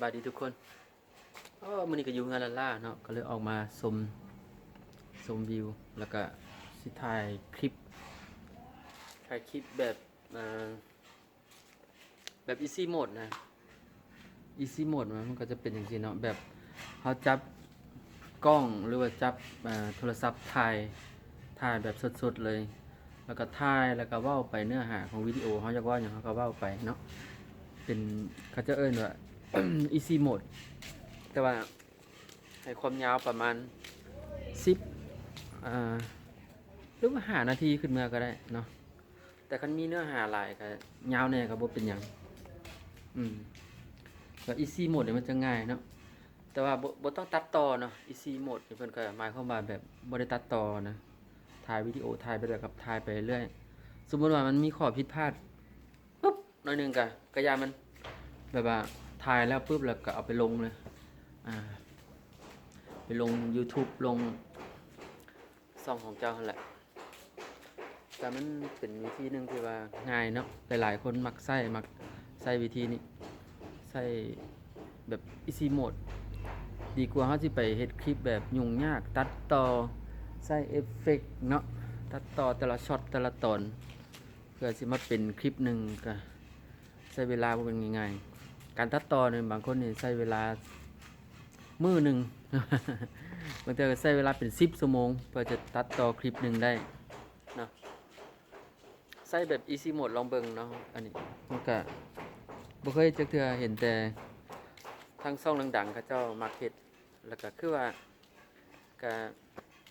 บายดีทุกคนมื้อนี้ก็อยู่งานลาล่าเนาะก็เลยออกมาชมวิวแล้วก็สิถ่ายคลิปแบบอ่าแบบ easy mode นะ easy mode มันก็จะเป็นอย่างนี้เนาะแบบเฮาจับกล้องหรือว่าจับโทรศัพท์ถ่ายแบบสดๆเลยแล้วก็ถ่ายแล้วก็เว้าไปเนื้อหาของวิดีโอเฮาอยากเว้าหยังเฮาก็เว้าไปเนาะเป็นเขาจะเอิ้นว่า easy mode แต่ว่าให้ความยาวประมาณ10อ่าหรือว่า5 นาทีขึ้นมาก็ได้เนาะแต่คันมีเนื้อหาหลายก็ยาวแน่ก็บ่เป็นหยังอืมก็ easy mode เนี่ยมันจะง่ายเนาะแต่ว่าบ่ต้องตัดต่อเนาะ easy mode นี่เพิ่นก็หมายความว่าแบบบ่ได้ตัดต่อนะถ่ายวิดีโอถ่ายไปแบบกับถ่ายไปเรื่อยสมมุติว่ามันมีข้อผิดพลาดปุ๊บหน่อยหนึงก็อย่ามันแบบว่าถ่ายแล้วปุ๊บแล้วก็เอาไปลงเลยอ่าไปลง YouTube ลงช่องของเจ้านั่นแหละแต่มันเป็นวิธีหนึงที่ว่าง่ายเนาะหลายๆคนมักใช้วิธีนี้ใช้แบบ easy mode ดีกว่าเฮาสิไปเฮ็ดคลิปแบบยุ่งยากตัดต่อใส่เอฟเฟกต์เนาะตัดต่อแต่ละช็อตแต่ละตอนเพื่อสิมาเป็นคลิปหนึงก็ใช้เวลาบ่เป็นง่ายๆการตัดต่อเนี่ยบางคนนี่ใช้เวลามื้อหนึง บางเทื่อก็ใช้เวลาเป็น10ชั่วโมงเพื่อจะตัดต่อคลิปหนึงได้เนาะใช้แบบ easy mode ลองเบิ่งเนาะอันนี้มันก็บ่เคยจักเทื่อเห็นแต่ทางช่องดังๆเขาเจ้ามักเฮ็ดแล้วก็คือว่าก็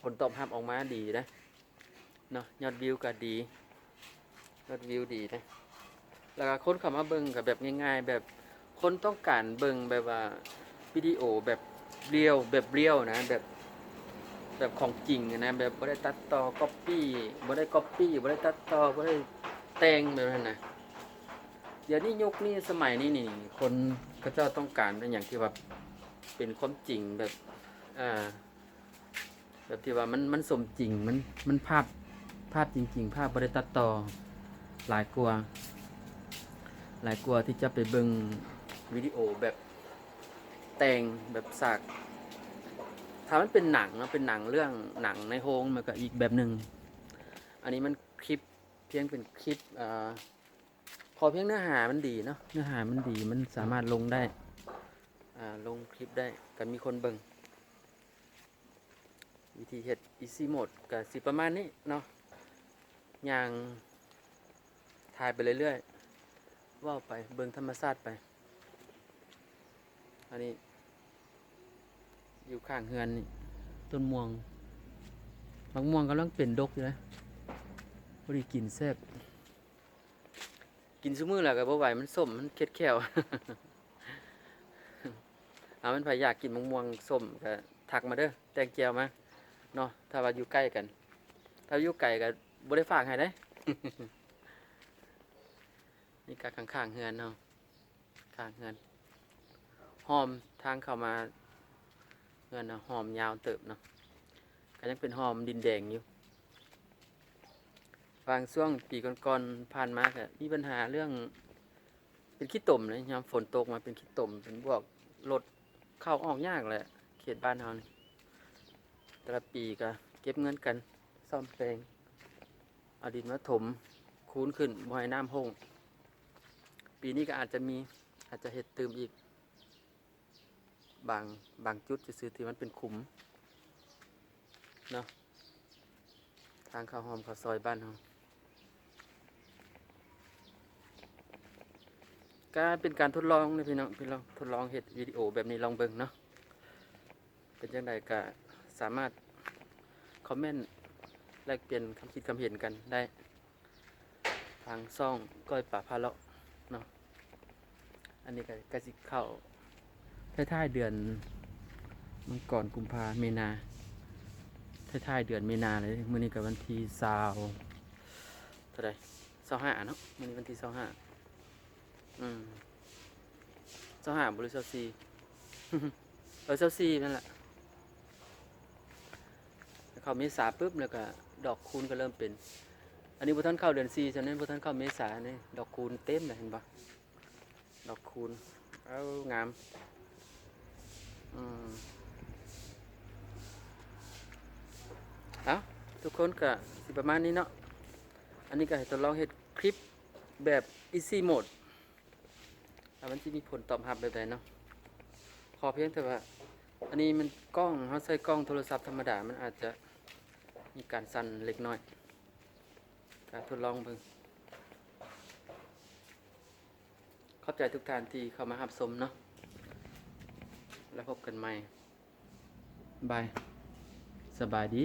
ผลตอบรับออกมาดีนะเนาะยอดวิวก็ดียอดวิวดีนะแล้วก็คนเข้ามาเบิ่งก็แบบง่ายๆแบบคนต้องการเบิ่งแบบว่าวิดีโอแบบเรียวนะแบบของจริงอะนะแบบบ่ได้ตัดต่อก๊อบปี้บ่ได้ก๊อบปี้บ่ได้ตัดต่อบ่ได้แต่งแบบนั้นน่ะเดี๋ยวนี้ยุคนี้สมัยนี้นี่คนเขาเจ้าต้องการเป็นอย่างที่ว่าเป็นความจริงแบบอ่าแบบที่ว่ามันสมจริงมันภาพจริงๆภาพบ่ได้ตัดต่อหลายกว่าที่จะไปเบิ่งวิดีโอแบบแต่งแบบฉากถ้ามันเป็นหนังเนาะเป็นหนังเรื่องหนังในโรงมันก็อีกแบบหนึ่งอันนี้มันคลิปเพียงเป็นคลิปพอเพียงเนื้อหามันดีเนาะเนื้อหามันดีมันสามารถลงได้ลงคลิปได้ก็มีคนเบิ่งวิธีเฮ็ด easy mode ก็สิประมาณนี้เนาะอย่างถ่ายไปเรื่อยๆเว้าไปเบิ่งธรรมชาติไปอันนี้อยู่ข้างเฮือนนี่ต้นม่วงมะม่วงกำลังเป็นดกอยู่นะพอดีกินแซ่บกินซุมื้อแล้วก็บ่ไหวมันส้มมันเค็ดแค้ว มันไผอยากกินมะม่วงส้มก็ทักมาเด้อแตงแจ่วมาเนาะถ้าว่าอยู่ใกล้กันถ้าอยู่ไกลก็บ่ได้ฝากให้เด้ นี่ก็ข้างๆเฮือนเนาะข้างเฮือนหอมทางเข้ามาเฮือนน่ะหอมยาวเติบเนาะก็ยังเป็นหอมดินแดงอยู่บางช่วงปีก่อนๆผ่านมาก็มีปัญหาเรื่องเป็นขี้ตมเลยยามฝนตกมาเป็นขี้ตมเป็นพวกรถเข้าออกยากแหละเขตบ้านเฮานี่แต่ละปีก็เก็บเงินกันซ่อมแปลงเอาดินมาถมคูนขึ้นบ่ให้น้ำห้งปีนี้ก็อาจจะเฮ็ดเติมอีกบางจุดซื่อๆที่มันเป็นขุมเนาะทางเข้าหอมเข้าซอยบ้านเฮาก็เป็นการทดลองนะพี่น้องทดลองเฮ็ดวิดีโอแบบนี้ลองเบิ่งเนาะเป็นจังไดก็สามารถคอมเมนต์แลกเปลี่ยนความคิดความเห็นกันได้ทางช่องก้อยป่าพาเลาะเนาะอันนี้ก็สิเข้าท้ายๆเดือนมังกรกุมภาเมนาท้ายๆเดือนเมนาเลยมื้อนี้ก็วันที่20เท่าใด25เนาะมื้อนี้วันที่2525บ่หรือ24 24นั่นแหละเข้าเมษาปุ๊บแล้วก็ดอกคูณก็เริ่มเป็นอันนี้บ่ทันเข้าเดือน4ฉะนั้นบ่ทันเข้าเมษานี่ดอกคูณเต็มเลยเห็นบ่ดอกคูณเอางาม อืมเอาทุกคนก็สิประมาณนี้เนาะอันนี้ก็ให้ทดลองเฮ็ดคลิปแบบ easy mode มันสิมีผลตอบรับแบบใดเนาะขอเพียงแต่ว่าอันนี้มันกล้องเฮาใช้กล้องโทรศัพท์ธรรมดามันอาจจะมีการสั่นเล็กน้อยการทดลองเบิ่งขอบใจทุกท่านที่เข้ามารับชมเนาะแล้วพบกันใหม่บายสบายดี